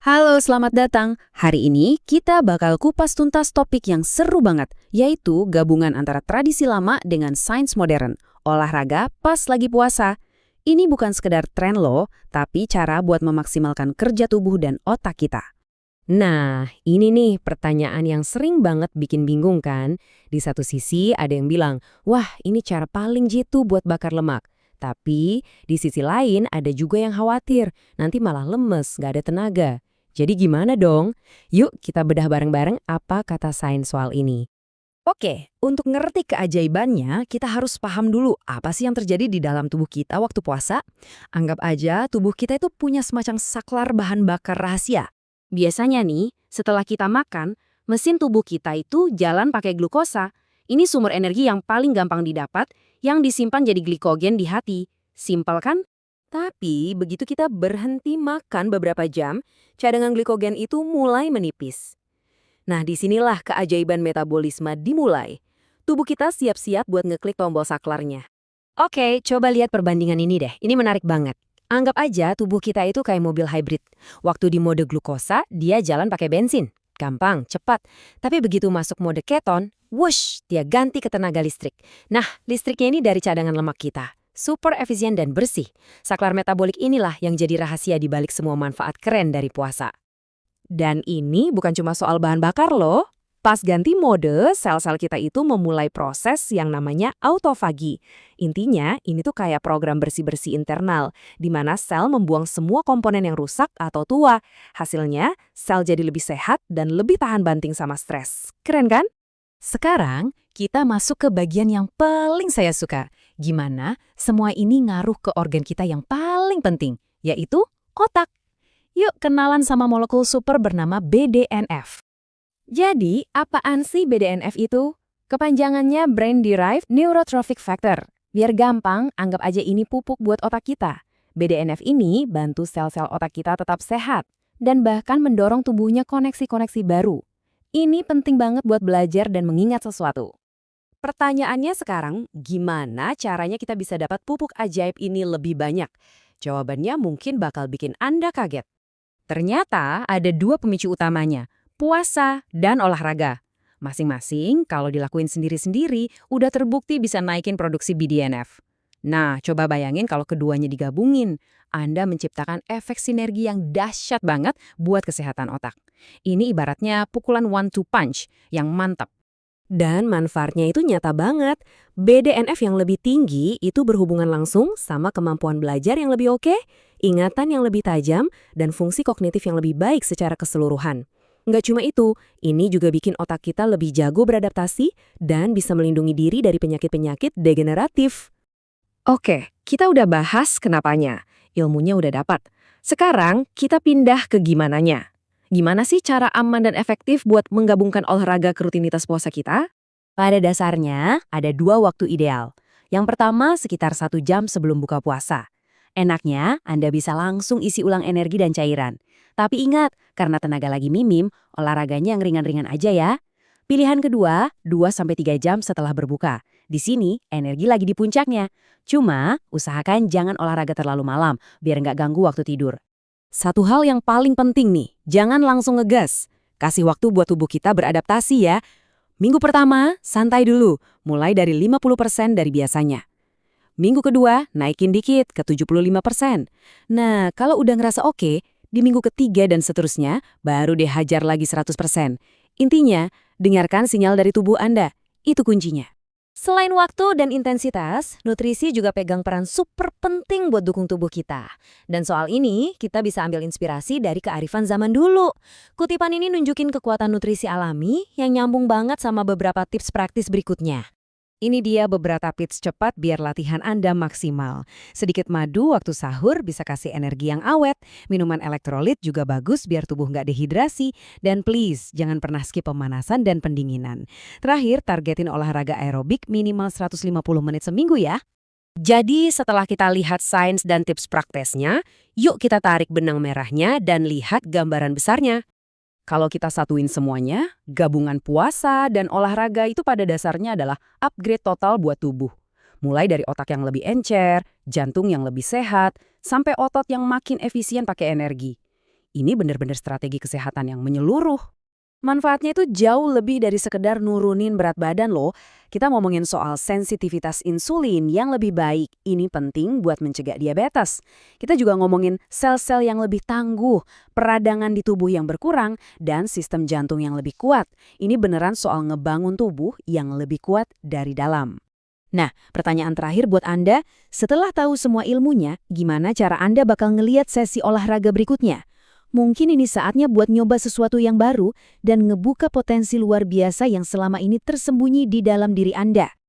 Halo, selamat datang. Hari ini kita bakal kupas tuntas topik yang seru banget, yaitu gabungan antara tradisi lama dengan sains modern. Olahraga pas lagi puasa. Ini bukan sekedar tren loh, tapi cara buat memaksimalkan kerja tubuh dan otak kita. Nah, ini nih pertanyaan yang sering banget bikin bingung kan? Di satu sisi ada yang bilang, wah ini cara paling jitu buat bakar lemak. Tapi di sisi lain ada juga yang khawatir, nanti malah lemes, gak ada tenaga. Jadi gimana dong? Yuk kita bedah bareng-bareng apa kata sains soal ini. Oke, untuk ngerti keajaibannya, kita harus paham dulu apa sih yang terjadi di dalam tubuh kita waktu puasa. Anggap aja tubuh kita itu punya semacam saklar bahan bakar rahasia. Biasanya nih, setelah kita makan, mesin tubuh kita itu jalan pakai glukosa. Ini sumber energi yang paling gampang didapat, yang disimpan jadi glikogen di hati. Simpel kan? Tapi begitu kita berhenti makan beberapa jam, cadangan glikogen itu mulai menipis. Nah, disinilah keajaiban metabolisme dimulai. Tubuh kita siap-siap buat ngeklik tombol saklarnya. Oke, coba lihat perbandingan ini deh. Ini menarik banget. Anggap aja tubuh kita itu kayak mobil hybrid. Waktu di mode glukosa, dia jalan pakai bensin. Gampang, cepat. Tapi begitu masuk mode keton, wush, dia ganti ke tenaga listrik. Nah, listriknya ini dari cadangan lemak kita. Super efisien dan bersih. Saklar metabolik inilah yang jadi rahasia di balik semua manfaat keren dari puasa. Dan ini bukan cuma soal bahan bakar loh. Pas ganti mode, sel-sel kita itu memulai proses yang namanya autofagi. Intinya, ini tuh kayak program bersih-bersih internal, di mana sel membuang semua komponen yang rusak atau tua. Hasilnya, sel jadi lebih sehat dan lebih tahan banting sama stres. Keren kan? Sekarang, kita masuk ke bagian yang paling saya suka. Gimana semua ini ngaruh ke organ kita yang paling penting, yaitu otak. Yuk kenalan sama molekul super bernama BDNF. Jadi, apaan sih BDNF itu? Kepanjangannya Brain Derived Neurotrophic Factor. Biar gampang, anggap aja ini pupuk buat otak kita. BDNF ini bantu sel-sel otak kita tetap sehat dan bahkan mendorong tumbuhnya koneksi-koneksi baru. Ini penting banget buat belajar dan mengingat sesuatu. Pertanyaannya sekarang, gimana caranya kita bisa dapat pupuk ajaib ini lebih banyak? Jawabannya mungkin bakal bikin Anda kaget. Ternyata ada dua pemicu utamanya, puasa dan olahraga. Masing-masing kalau dilakuin sendiri-sendiri udah terbukti bisa naikin produksi BDNF. Nah, coba bayangin kalau keduanya digabungin. Anda menciptakan efek sinergi yang dahsyat banget buat kesehatan otak. Ini ibaratnya pukulan one-two punch yang mantap. Dan manfaatnya itu nyata banget. BDNF yang lebih tinggi itu berhubungan langsung sama kemampuan belajar yang lebih oke, ingatan yang lebih tajam, dan fungsi kognitif yang lebih baik secara keseluruhan. Nggak cuma itu, ini juga bikin otak kita lebih jago beradaptasi dan bisa melindungi diri dari penyakit-penyakit degeneratif. Oke, kita udah bahas kenapanya. Ilmunya udah dapat. Sekarang kita pindah ke gimananya. Gimana sih cara aman dan efektif buat menggabungkan olahraga ke rutinitas puasa kita? Pada dasarnya, ada dua waktu ideal. Yang pertama, sekitar 1 jam sebelum buka puasa. Enaknya, Anda bisa langsung isi ulang energi dan cairan. Tapi ingat, karena tenaga lagi minim, olahraganya yang ringan-ringan aja ya. Pilihan kedua, 2-3 jam setelah berbuka. Di sini, energi lagi di puncaknya. Cuma, usahakan jangan olahraga terlalu malam, biar nggak ganggu waktu tidur. Satu hal yang paling penting nih, jangan langsung ngegas. Kasih waktu buat tubuh kita beradaptasi ya. Minggu pertama, santai dulu, mulai dari 50% dari biasanya. Minggu kedua, naikin dikit ke 75%. Nah, kalau udah ngerasa oke, di minggu ketiga dan seterusnya, baru deh hajar lagi 100%. Intinya, dengarkan sinyal dari tubuh Anda. Itu kuncinya. Selain waktu dan intensitas, nutrisi juga pegang peran super penting buat dukung tubuh kita. Dan soal ini, kita bisa ambil inspirasi dari kearifan zaman dulu. Kutipan ini nunjukin kekuatan nutrisi alami yang nyambung banget sama beberapa tips praktis berikutnya. Ini dia beberapa tips cepat biar latihan Anda maksimal. Sedikit madu waktu sahur bisa kasih energi yang awet. Minuman elektrolit juga bagus biar tubuh nggak dehidrasi. Dan please, jangan pernah skip pemanasan dan pendinginan. Terakhir, targetin olahraga aerobik minimal 150 menit seminggu ya. Jadi setelah kita lihat sains dan tips praktisnya, yuk kita tarik benang merahnya dan lihat gambaran besarnya. Kalau kita satuin semuanya, gabungan puasa dan olahraga itu pada dasarnya adalah upgrade total buat tubuh. Mulai dari otak yang lebih encer, jantung yang lebih sehat, sampai otot yang makin efisien pakai energi. Ini benar-benar strategi kesehatan yang menyeluruh. Manfaatnya itu jauh lebih dari sekedar nurunin berat badan loh. Kita ngomongin soal sensitivitas insulin yang lebih baik. Ini penting buat mencegah diabetes. Kita juga ngomongin sel-sel yang lebih tangguh, peradangan di tubuh yang berkurang, dan sistem jantung yang lebih kuat. Ini beneran soal ngebangun tubuh yang lebih kuat dari dalam. Nah, pertanyaan terakhir buat Anda, setelah tahu semua ilmunya, gimana cara Anda bakal ngeliat sesi olahraga berikutnya? Mungkin ini saatnya buat nyoba sesuatu yang baru dan ngebuka potensi luar biasa yang selama ini tersembunyi di dalam diri Anda.